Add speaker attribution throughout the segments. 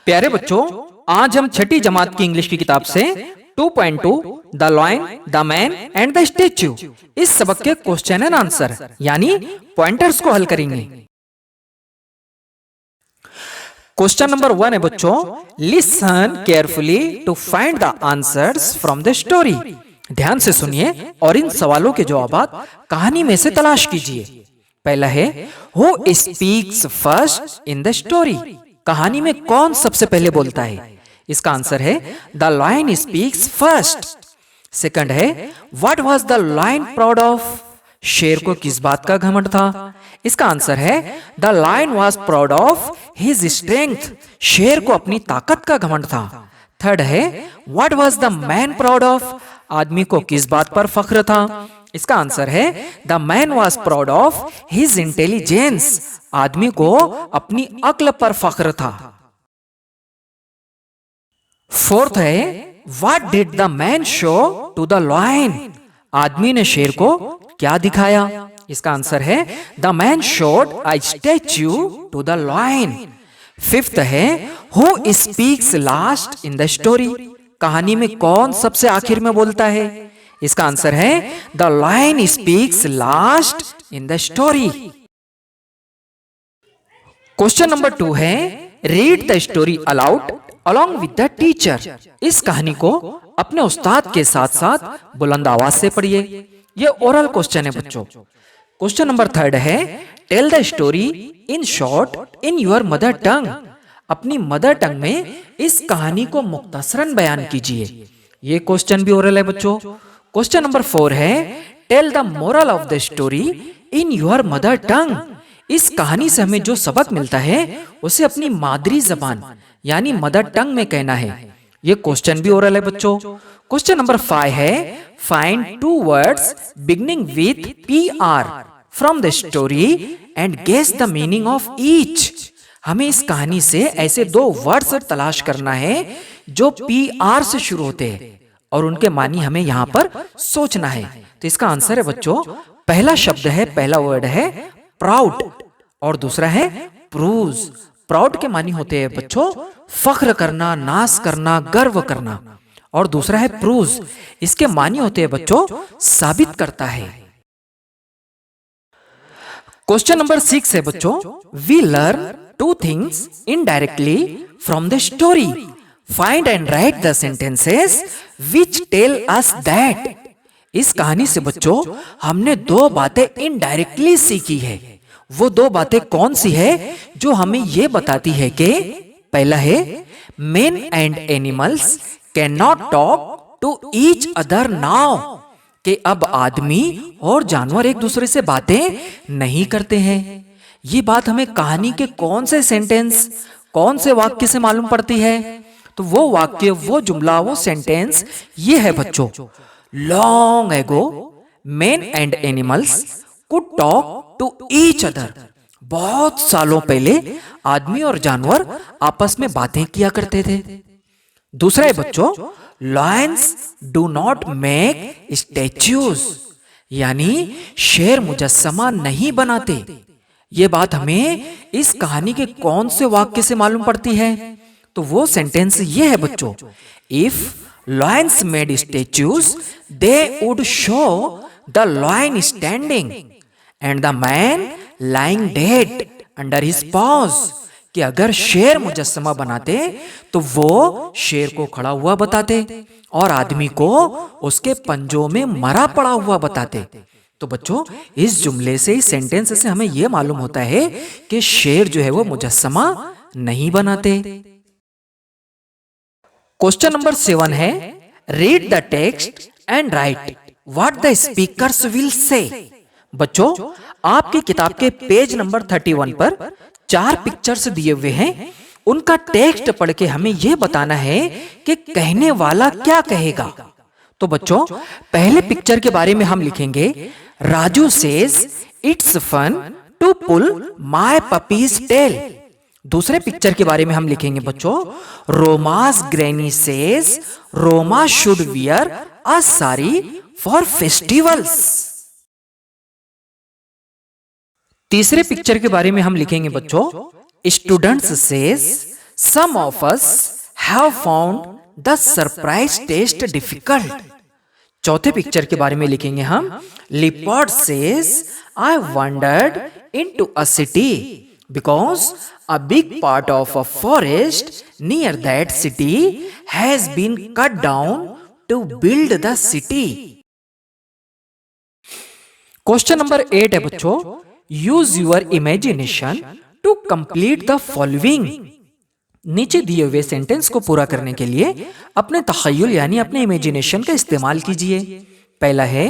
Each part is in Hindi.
Speaker 1: प्यारे बच्चों, आज हम छठी जमात की इंग्लिश की किताब से 2.2 the lion, the man and the statue इस सबक के क्वेश्चन एंड आंसर यानी पॉइंटर्स को हल करेंगे। क्वेश्चन नंबर 1 है बच्चों, listen carefully to find the answers from the story. ध्यान से सुनिए और इन सवालों के जवाब कहानी में से तलाश कीजिए। पहला है, who speaks first in the story. कहानी में कौन सबसे पहले बोलता है? इसका आंसर है the lion speaks first. Second है, what was the lion proud of. शेर को किस बात का घमंड था? इसका आंसर है the lion was proud of his strength. शेर को अपनी ताकत का घमंड था। थर्ड है, what was the man proud of. आदमी को किस बात पर फख्र था? इसका आंसर है the man was proud of his intelligence. आदमी को अपनी अक्ल पर फख्र था। फोर्थ है, what did the man show to the lion. आदमी ने शेर को क्या दिखाया? इसका आंसर है the man showed a statue to the lion. Fifth है, who speaks last in the story. कहानी में कौन सबसे आखिर में बोलता है? इसका आंसर है the lion speaks last in the story. Question number 2 है, read the story aloud along with the teacher. इस कहानी को अपने उस्ताद के साथ साथ बुलंद आवाज से पढ़िए। यह ओरल क्वेश्चन है बच्चों। क्वेश्चन नंबर 3 है, tell the story in short in your mother tongue. अपनी मदर टंग में इस कहानी को मुख्तसरन बयान कीजिए। यह क्वेश्चन भी ओरल है बच्चों। क्वेश्चन नंबर 4 है, tell the moral of the story in your mother tongue. इस कहानी से हमें जो सबक मिलता है उसे अपनी मादरी जबान यानी मदर टंग में कहना है। यह क्वेश्चन भी ओरल है बच्चों। क्वेश्चन नंबर 5 है, find 2 words beginning with PR from the story and guess the meaning of each. हमें इस कहानी से ऐसे 2 वर्ड्स तलाश करना है जो PR से शुरू होते हैं और उनके मानी हमें यहाँ पर सोचना है। तो इसका आंसर है बच्चों, पहला शब्द है, पहला वर्ड है प्राउड और दूसरा है प्रूज। प्राउड के मानी होते हैं बच्चों फख्र करना, नाज करना, गर्व करना। और दूसरा है प्रूज, इसके मानी होते हैं बच्चों साबित करता है। क्वेश्चन नंबर 6 है बच्चों, we learn 2 things indirectly from the story. Find and write the sentences which tell us that. इस कहानी से बच्चों हमने 2 बातें इनडायरेक्टली सीखी है। वो 2 बातें कौन सी है जो हमें ये बताती है कि पहला है, men and animals can not talk to each other now. कि अब आदमी और जानवर एक दूसरे से बातें नहीं करते हैं। ये बात हमें कहानी के कौन से सेंटेंस, कौन से वाक्य से मालूम पड़ती है? तो वो वाक्य, वो जुमला, वो सेंटेंस ये है बच्चों, long ago men and animals could talk to each other. बहुत सालों पहले आदमी और जानवर आपस में बातें किया करते थे। दूसरा है बच्चों, Lions do not make statues. यानी शेर मुजस्समा नहीं बनाते। ये बात हमें इस कहानी के कौन से वाक्य से मालूम पड़ती है? तो वो सेंटेंस ये है बच्चों, if lions made statues they would show the lion standing and the man lying dead under his paws. कि अगर शेर मुजस्समा बनाते तो वो शेर को खड़ा हुआ बताते और आदमी को उसके पंजों में मरा पड़ा हुआ बताते। तो बच्चों इस जुमले से, इस सेंटेंस से हमें यह मालूम होता है कि शेर जो है वो मुजस्समा नहीं बनाते। क्वेश्चन नंबर 7 है, read the text and right what the speakers will say. बच्चों आपकी किताब के पेज नंबर 31 पर 4 पिक्चर्स दिए हुए हैं। उनका टेक्स्ट पढ़ के हमें यह बताना है कि कहने वाला क्या कहेगा। तो बच्चों पहले पिक्चर के बारे में हम लिखेंगे, Raju says it's fun to pull my puppy's tail. दूसरे पिक्चर के बारे में हम लिखेंगे बच्चों, Roma's granny says Roma should wear a sari for festivals. तीसरे पिक्चर के बारे में हम लिखेंगे बच्चों, students says Some of us have found the surprise taste difficult. चौथे पिक्चर के बारे में लिखेंगे हम. Leopard says, I wandered into a city because a big part of a forest near that city has been cut down to build the city. Question number 8 है बच्चों. Use your imagination to complete the following. नीचे दिए हुए सेंटेंस को पूरा करने के लिए अपने तखय्युल यानी अपने इमेजिनेशन का इस्तेमाल कीजिए. पहला है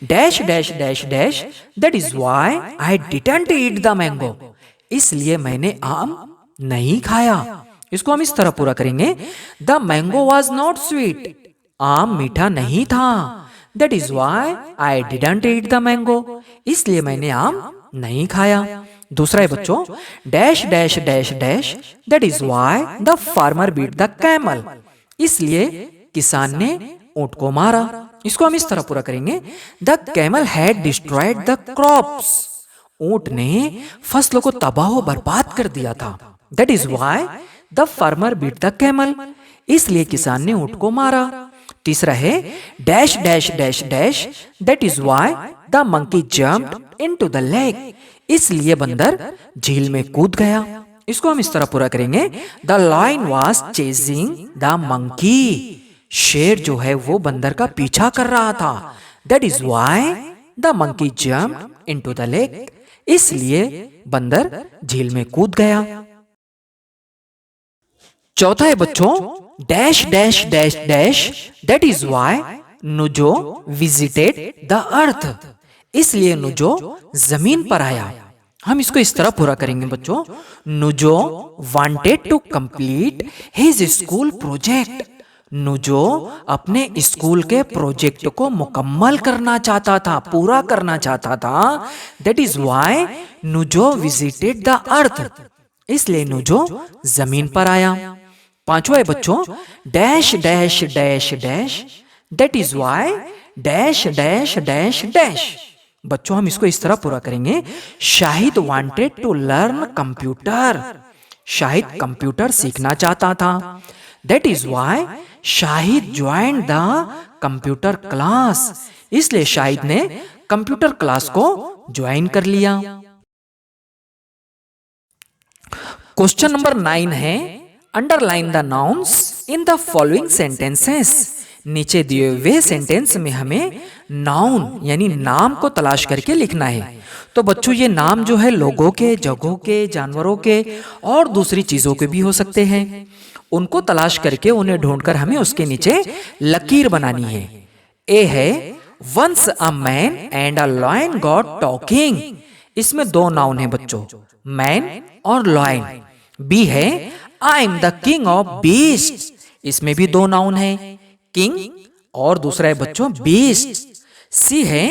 Speaker 1: dash dash dash dash that is why I didn't eat the mango. इसलिए मैंने आम नहीं खाया. इसको हम इस तरह पूरा करेंगे. The mango was not sweet. आम मीठा नहीं था. That is why I didn't eat the mango. इसलिए मैंने आम नहीं खाया. दूसरा है बच्चों dash dash dash dash that is why the farmer beat the camel. इसलिए किसान ने ऊंट को मारा. इसको हम इस तरह पूरा करेंगे. The camel had destroyed the crops. ऊंट ने फसलों को तबाह बर्बाद कर दिया था. That is why the farmer beat the camel. इसलिए किसान ने ऊंट को मारा. तीसरा है dash dash dash dash that is why the monkey jumped into the lake. इसलिए बंदर झील में कूद गया. इसको हम इस तरह पूरा करेंगे. The lion was chasing the monkey. शेर जो है वो बंदर का पीछा कर रहा था. That is why the monkey jumped into the lake. इसलिए बंदर झील में कूद गया. चौथा है बच्चों dash dash dash dash that is why Nujo visited the earth. इसलिए नुजो जमीन पर आया. हम इसको इस तरह पूरा करेंगे बच्चों. Nujo wanted to complete his school project. Nujo अपने स्कूल के प्रोजेक्ट को मुकम्मल करना चाहता था, पूरा करना चाहता था. That is why Nujo visited the earth. इसलिए नुजो जमीन पर आया. पांचवा है बच्चों dash dash dash dash that is why dash dash dash dash. बच्चों हम इसको इस तरह पूरा करेंगे. Shahid wanted to learn computer. Shahid computer सीखना चाहता था. That is why Shahid joined the computer class. इसलिए शाहिद ने कंप्यूटर क्लास को ज्वाइन कर लिया. क्वेश्चन नंबर 9 है underline the nouns in the following sentences. नीचे दिए हुए सेंटेंस में हमें नाउन यानी नाम को तलाश करके लिखना है. तो बच्चों ये नाम जो है लोगों के, जगहों के, जानवरों के और दूसरी चीजों के भी हो सकते हैं. उनको तलाश करके उन्हें ढूंढकर हमें उसके नीचे लकीर बनानी है. ए है once a man and a lion got talking. इसमें दो नाउन है बच्चों, मैन और लॉयन. बी है I am the king of beast. इसमें भी दो नाउन है, किंग और दूसरा है बच्चों बीस्ट. सी है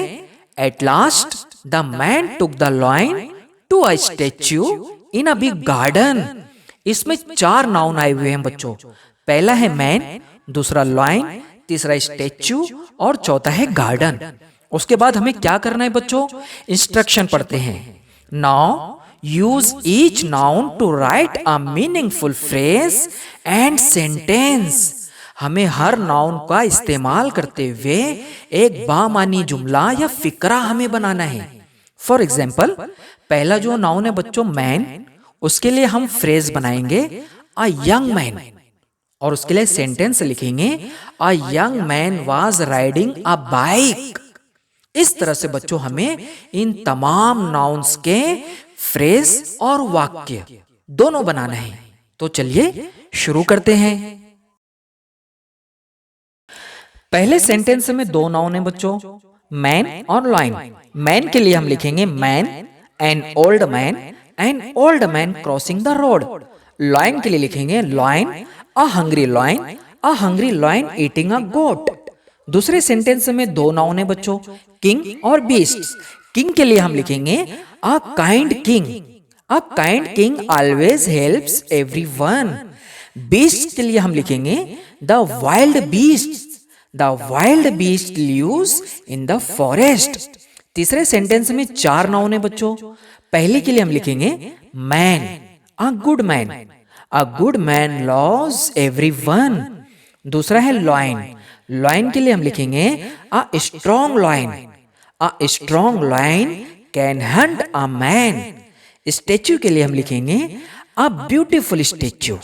Speaker 1: at last the man took the lion to a statue in a big garden. इसमें चार नाउन आए हुए हैं बच्चों. पहला है मैन, दूसरा लॉयन, तीसरा स्टैच्यू और चौथा है गार्डन. उसके बाद हमें क्या करना है बच्चों, इंस्ट्रक्शन पढ़ते हैं. Now use each noun to write a meaningful phrase and sentence. हमें हर नाउन का इस्तेमाल करते हुए एक बामानी जुमला या फिक्रा हमें बनाना है. फॉर एग्जाम्पल पहला जो नाउन है बच्चों मैन, उसके लिए हम फ्रेज बनाएंगे अ यंग मैन और उसके लिए सेंटेंस लिखेंगे a young man was riding a bike. इस तरह से बच्चों हमें इन तमाम नाउन्स के फ्रेज और वाक्य दोनों बनाना है. तो चलिए शुरू करते हैं. पहले सेंटेंस में दो नाउन है बच्चों, मैन और लॉयन. मैन के लिए हम लिखेंगे man an old man crossing the road. Lion के लिए लिखेंगे lion a hungry lion eating a goat. दूसरे सेंटेंस में दो नाउन है बच्चों, किंग और बीस्ट. किंग के लिए हम लिखेंगे a kind king always helps everyone. Beast के लिए हम लिखेंगे the wild beast lives in the forest. तीसरे सेंटेंस में चार नाउन है बच्चों. पहले के लिए हम लिखेंगे man a good man, a good man loves everyone. दूसरा है लॉइन। लॉइन के लिए हम लिखेंगे a strong lion. A strong lion can hunt a man. Statue के लिए हम लिखेंगे a beautiful statue.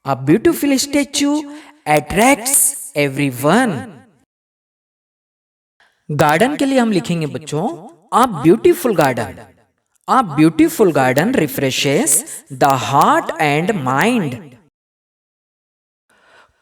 Speaker 1: A beautiful statue attracts everyone. Garden के लिए हम लिखेंगे बच्चों a beautiful garden. A beautiful garden refreshes the heart and mind.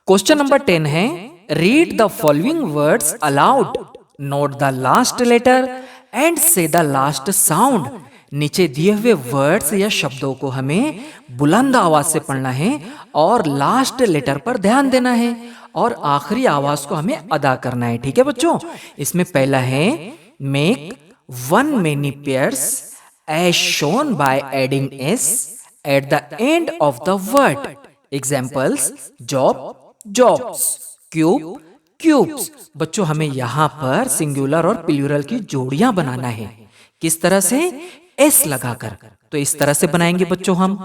Speaker 1: Question number 10 है read the following words allowed, note the last letter and say the last sound. नीचे दिए हुए वर्ड्स या शब्दों को हमें बुलंद आवाज से पढ़ना है और लास्ट लेटर पर ध्यान देना है और आखिरी आवाज को हमें अदा करना है। ठीक है बच्चों, इसमें पहला है make one many pairs as shown by adding s at the end of the word. Examples job, jobs, cube, cubes. बच्चों हमें यहाँ पर सिंगुलर और प्लूरल की जोड़ियां बनाना है। किस तरह से? s लगाकर। तो इस तरह से बनाएंगे बच्चों हम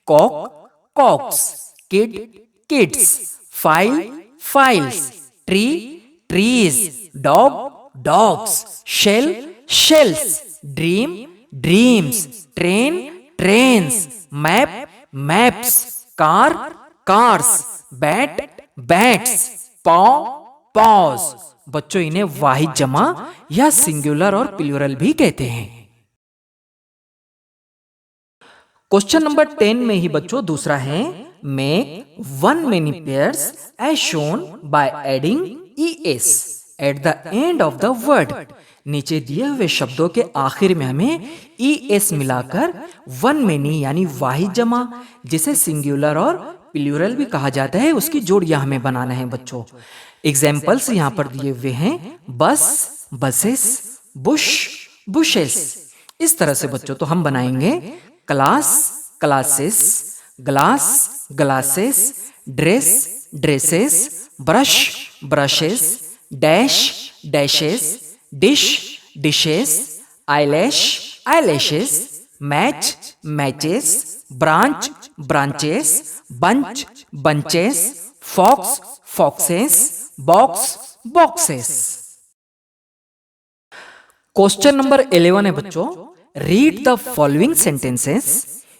Speaker 1: cock, cocks, kid, kids, file, files, tree, trees, dog, dogs, shell, shells, dream, dreams, train, trains, map, maps, car, cars, bat, bats, paw, paws. बच्चों इन्हें वाहिद जमा या सिंगुलर और प्लूरल भी कहते हैं। क्वेश्चन नंबर 10 में ही बच्चों दूसरा है make one many pairs as shown by adding es at the end of the word. नीचे दिए हुए शब्दों के आखिर में हमें es मिलाकर वन मेनी यानी वाहिद जमा जिसे सिंगुलर और प्लूरल भी कहा जाता है उसकी जोड़ियां हमें बनाना है बच्चों। एग्जाम्पल्स यहाँ पर दिए हुए हैं बस, बसेस, बुश, बुशेस। इस तरह से बच्चों तो हम बनाएंगे class, classes, glass, glasses, dress, dresses, brush, brushes, dash, dashes, dish, dishes, eyelash, eyelashes, match, matches, branch, branches, bunch, bunches, fox, foxes, box, boxes. Question number 11 है बच्चों read the following sentences,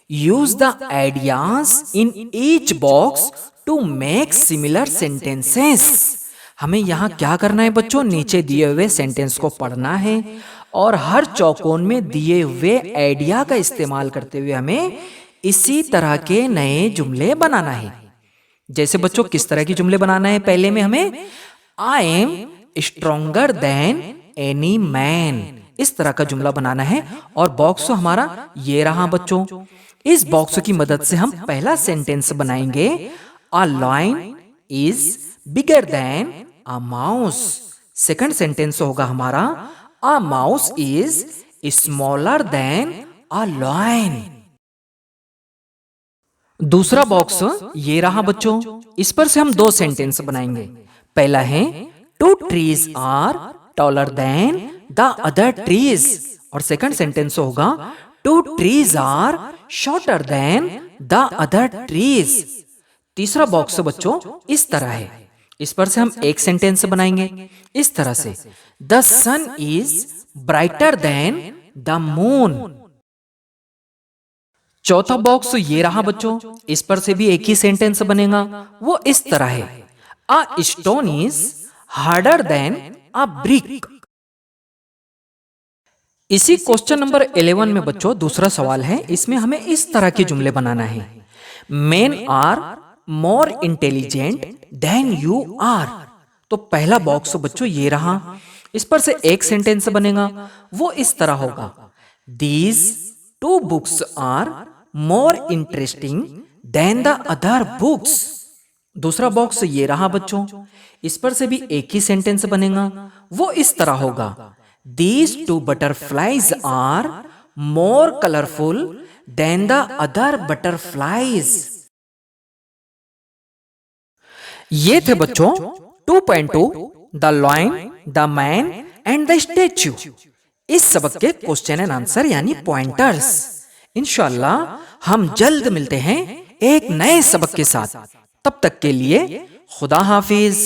Speaker 1: use the ideas in each box to make similar sentences. हमें यहाँ क्या करना है बच्चों, नीचे दिए हुए सेंटेंस को पढ़ना है और हर चौकोन में दिए हुए आइडिया का इस्तेमाल करते हुए हमें इसी तरह के नए जुमले बनाना है। जैसे बच्चों किस तरह के जुमले बनाना है, पहले में हमें I am stronger then any man, इस तरह का जुमला बनाना है। और बॉक्स तो हमारा ये रहा बच्चों। इस बॉक्स की मदद से हम पहला सेंटेंस बनाएंगे a lion is bigger than a mouse. Second sentence होगा हमारा अ माउस इज स्मॉलर देन अ लायन। दूसरा बॉक्स ये रहा बच्चों, इस पर से हम दो सेंटेंस बनाएंगे। पहला है two trees are taller than the other trees और सेकंड सेंटेंस होगा two trees are shorter than the other trees. तीसरा बॉक्स बच्चों इस तरह है, इस पर से हम एक सेंटेंस बनाएंगे इस तरह से the sun is brighter than the moon. चौथा बॉक्स ये रहा बच्चों, इस पर से भी एक ही सेंटेंस बनेगा, वो इस तरह है a stone is harder than a brick. इसी क्वेश्चन नंबर 11 में बच्चों दूसरा सवाल है, इसमें हमें इस तरह के जुमले बनाना है men are more intelligent than you are. तो पहला बॉक्स बच्चों ये रहा, इस पर से एक सेंटेंस बनेगा, वो इस तरह होगा these two books are more interesting than the other books. दूसरा बॉक्स ये रहा बच्चों, इस पर से भी एक ही सेंटेंस बनेगा, वो इस तरह होगा these two butterflies are more colourful than the other butterflies. ये थे बच्चों 2.2 the lion, the man and the statue. इस सबक के क्वेश्चन एंड आंसर यानी पॉइंटर्स। इंशाल्लाह हम जल्द मिलते हैं एक नए सबक के साथ। तब तक के लिए खुदा हाफिज।